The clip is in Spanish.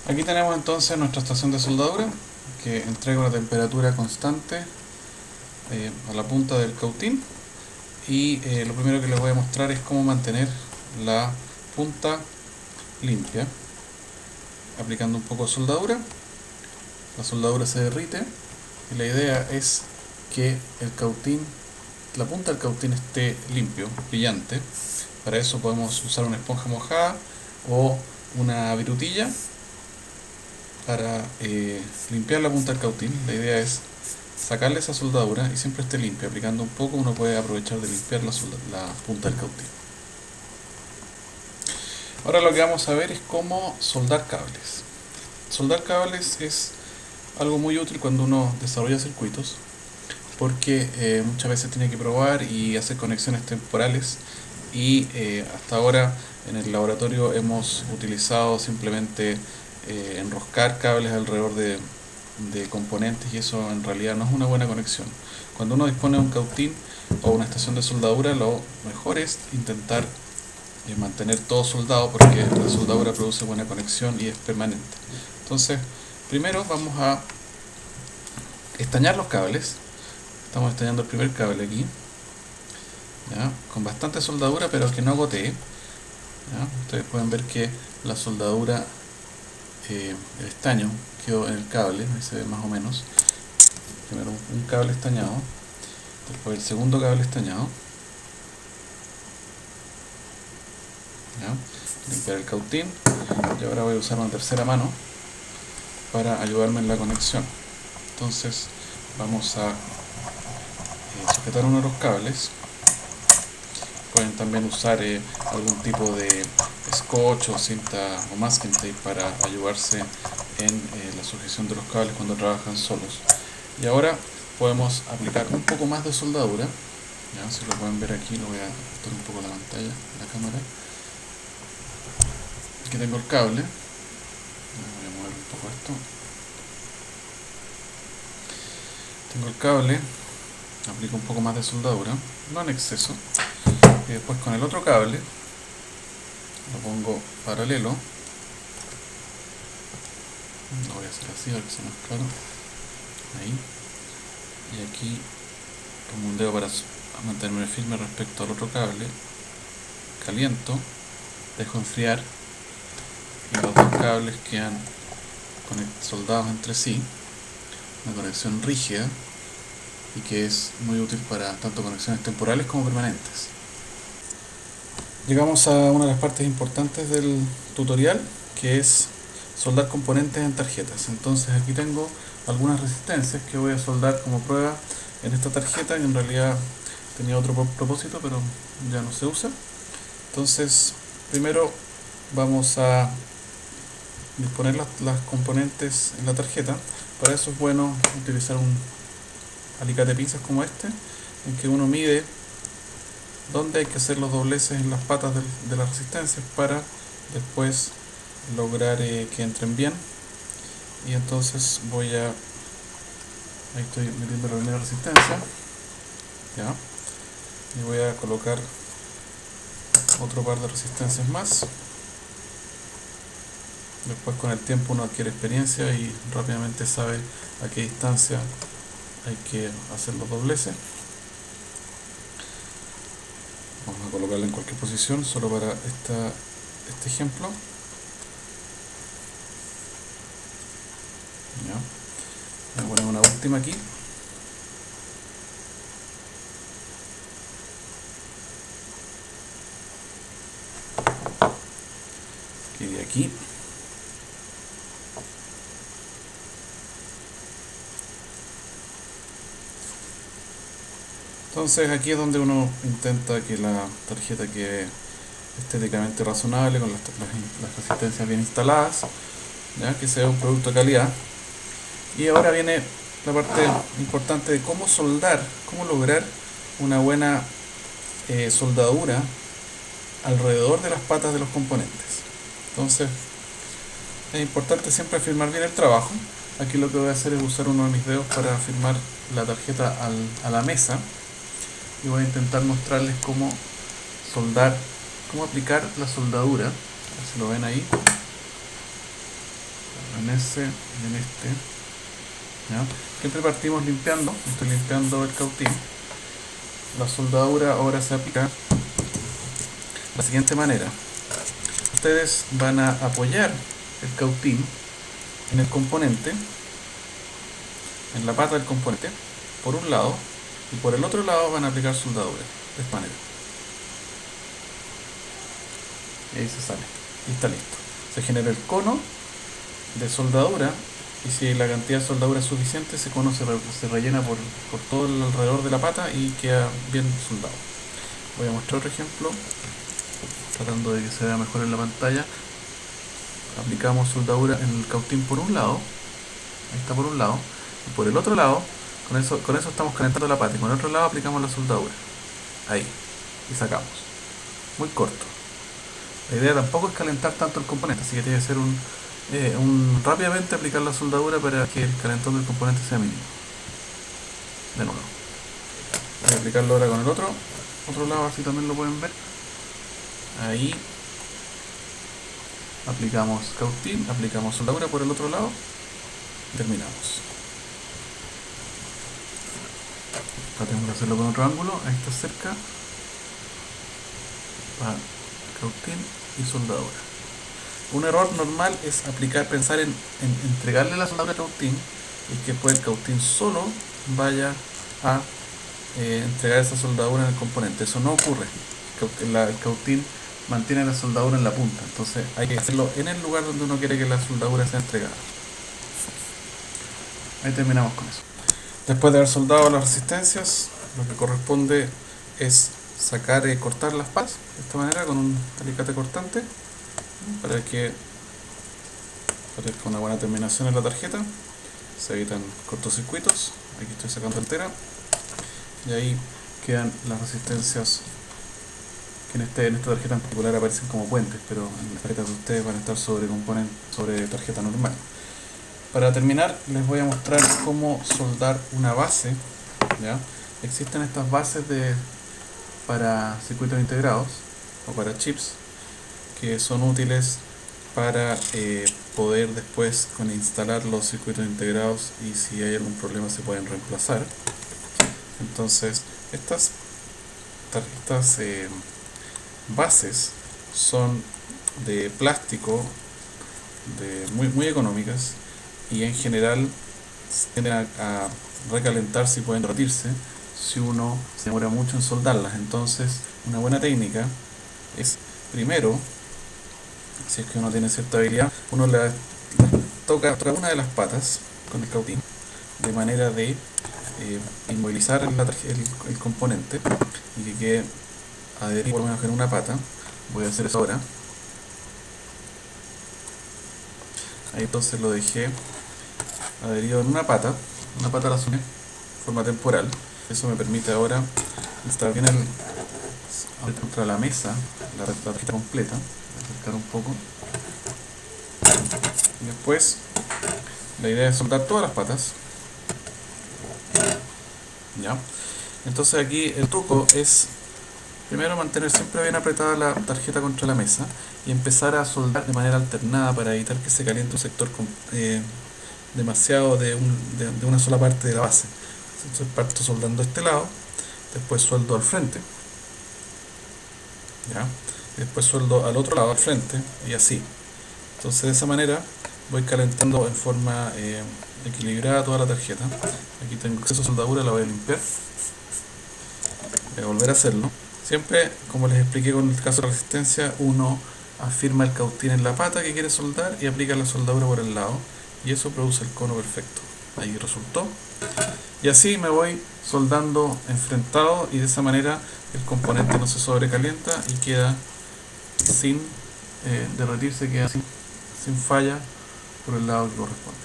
Aquí tenemos entonces nuestra estación de soldadura que entrega una temperatura constante a la punta del cautín y lo primero que les voy a mostrar es cómo mantener la punta limpia aplicando un poco de soldadura. La soldadura se derrite y la idea es que la punta del cautín esté limpio, brillante. Para eso podemos usar una esponja mojada o una virutilla para limpiar la punta del cautín. La idea es sacarle esa soldadura y siempre esté limpia. Aplicando un poco uno puede aprovechar de limpiar la punta del cautín. Ahora lo que vamos a ver es cómo soldar cables. Soldar cables es algo muy útil cuando uno desarrolla circuitos, porque muchas veces tiene que probar y hacer conexiones temporales y hasta ahora en el laboratorio hemos utilizado simplemente enroscar cables alrededor de componentes y eso en realidad no es una buena conexión. Cuando uno dispone de un cautín o una estación de soldadura, lo mejor es intentar mantener todo soldado, porque la soldadura produce buena conexión y es permanente. Entonces, primero vamos a estañar los cables. Estamos estañando el primer cable aquí, ¿ya? Con bastante soldadura pero que no gotee, ¿ya? Ustedes pueden ver que la soldadura, el estaño quedó en el cable, ahí se ve más o menos. Primero un cable estañado, después el segundo cable estañado, ¿ya? Limpiar el cautín y ahora voy a usar una tercera mano para ayudarme en la conexión. Entonces vamos a sujetar uno de los cables. Pueden también usar algún tipo de scotch o cinta o masking tape para ayudarse en la sujeción de los cables cuando trabajan solos. Y ahora podemos aplicar un poco más de soldadura. Ya, si lo pueden ver aquí, lo voy a ajustar un poco la pantalla, la cámara. Aquí tengo el cable. Voy a mover un poco esto. Tengo el cable, aplico un poco más de soldadura, no en exceso, y después con el otro cable lo pongo paralelo. Lo voy a hacer así para que sea más claro. Ahí. Y aquí pongo un dedo para mantenerme firme respecto al otro cable. Caliento, dejo enfriar y los dos cables quedan soldados entre sí. Una conexión rígida y que es muy útil para tanto conexiones temporales como permanentes. Llegamos a una de las partes importantes del tutorial, que es soldar componentes en tarjetas. Entonces aquí tengo algunas resistencias que voy a soldar como prueba en esta tarjeta, que en realidad tenía otro propósito pero ya no se usa. Entonces primero vamos a disponer las componentes en la tarjeta. Para eso es bueno utilizar un alicate pinzas como este, en que uno mide dónde hay que hacer los dobleces en las patas de las resistencias para después lograr que entren bien. Y entonces ahí estoy metiendo la primera resistencia, ¿ya? Y voy a colocar otro par de resistencias más. Después con el tiempo uno adquiere experiencia y rápidamente sabe a qué distancia hay que hacer los dobleces. Vamos a colocarla en cualquier posición, solo para este ejemplo. ¿Ya? Voy a poner una última aquí. Y de aquí. Entonces aquí es donde uno intenta que la tarjeta quede estéticamente razonable, con las resistencias bien instaladas, ¿ya? Que sea un producto de calidad. Y ahora viene la parte importante de cómo soldar, cómo lograr una buena soldadura alrededor de las patas de los componentes. Entonces es importante siempre firmar bien el trabajo. Aquí lo que voy a hacer es usar uno de mis dedos para firmar la tarjeta a la mesa y voy a intentar mostrarles cómo soldar, cómo aplicar la soldadura. A ver si lo ven ahí. en ese y en este. ¿Ya? Siempre partimos limpiando. Estoy limpiando el cautín. La soldadura ahora se aplica de la siguiente manera. Ustedes van a apoyar el cautín en el componente, en la pata del componente, por un lado, y por el otro lado van a aplicar soldadura, de esta manera. Y ahí se sale. Y está listo. Se genera el cono de soldadura, y si la cantidad de soldadura es suficiente, ese cono se rellena por todo el alrededor de la pata y queda bien soldado. Voy a mostrar otro ejemplo, tratando de que se vea mejor en la pantalla. Aplicamos soldadura en el cautín por un lado, ahí está por un lado, y por el otro lado, con eso estamos calentando la pata, y con el otro lado aplicamos la soldadura, ahí, y sacamos. Muy corto. La idea tampoco es calentar tanto el componente, así que tiene que ser rápidamente aplicar la soldadura para que el calentón del componente sea mínimo. De nuevo. Voy a aplicarlo ahora con el otro lado, así también lo pueden ver. Ahí. Aplicamos cautín, aplicamos soldadura por el otro lado. Terminamos. Tratemos de hacerlo con otro ángulo. Ahí está cerca. Cautín y soldadura. Un error normal es pensar en entregarle la soldadura al cautín y que después el cautín solo vaya a entregar esa soldadura en el componente. Eso no ocurre. El cautín mantiene la soldadura en la punta, entonces hay que hacerlo en el lugar donde uno quiere que la soldadura sea entregada. Ahí terminamos con eso. Después de haber soldado las resistencias, lo que corresponde es cortar las patas de esta manera con un alicate cortante para que aparezca una buena terminación en la tarjeta, se evitan cortocircuitos. Aquí estoy sacando entera y ahí quedan las resistencias que en esta tarjeta en particular aparecen como puentes, pero en las tarjetas de ustedes van a estar sobre tarjeta normal. Para terminar, les voy a mostrar cómo soldar una base. ¿Ya? Existen estas bases para circuitos integrados o para chips que son útiles para poder después instalar los circuitos integrados, y si hay algún problema se pueden reemplazar. Entonces estas bases son de plástico, muy económicas, y en general tienden a recalentarse y pueden derretirse si uno se demora mucho en soldarlas. Entonces una buena técnica es, primero, si es que uno tiene cierta habilidad, uno la toca contra una de las patas con el cautín de manera de inmovilizar el componente y que quede adherido por lo menos en una pata. Voy a hacer eso ahora. Ahí entonces lo dejé adherido en una pata la sumé de forma temporal. Eso me permite ahora instalar bien contra la mesa la tarjeta completa. Voy a acercar un poco. Y después la idea es soldar todas las patas. ¿Ya? Entonces aquí el truco es primero mantener siempre bien apretada la tarjeta contra la mesa y empezar a soldar de manera alternada para evitar que se caliente un sector demasiado de una sola parte de la base. Entonces parto soldando este lado, después sueldo al frente, ¿ya? Después sueldo al otro lado, al frente, y así. Entonces de esa manera voy calentando en forma equilibrada toda la tarjeta. Aquí tengo exceso de soldadura, la voy a limpiar. Voy a volver a hacerlo. Siempre, como les expliqué con el caso de resistencia, uno afirma el cautín en la pata que quiere soldar y aplica la soldadura por el lado, y eso produce el cono perfecto. Ahí resultó. Y así me voy soldando enfrentado, y de esa manera el componente no se sobrecalienta y queda sin derretirse, queda sin falla por el lado que corresponde.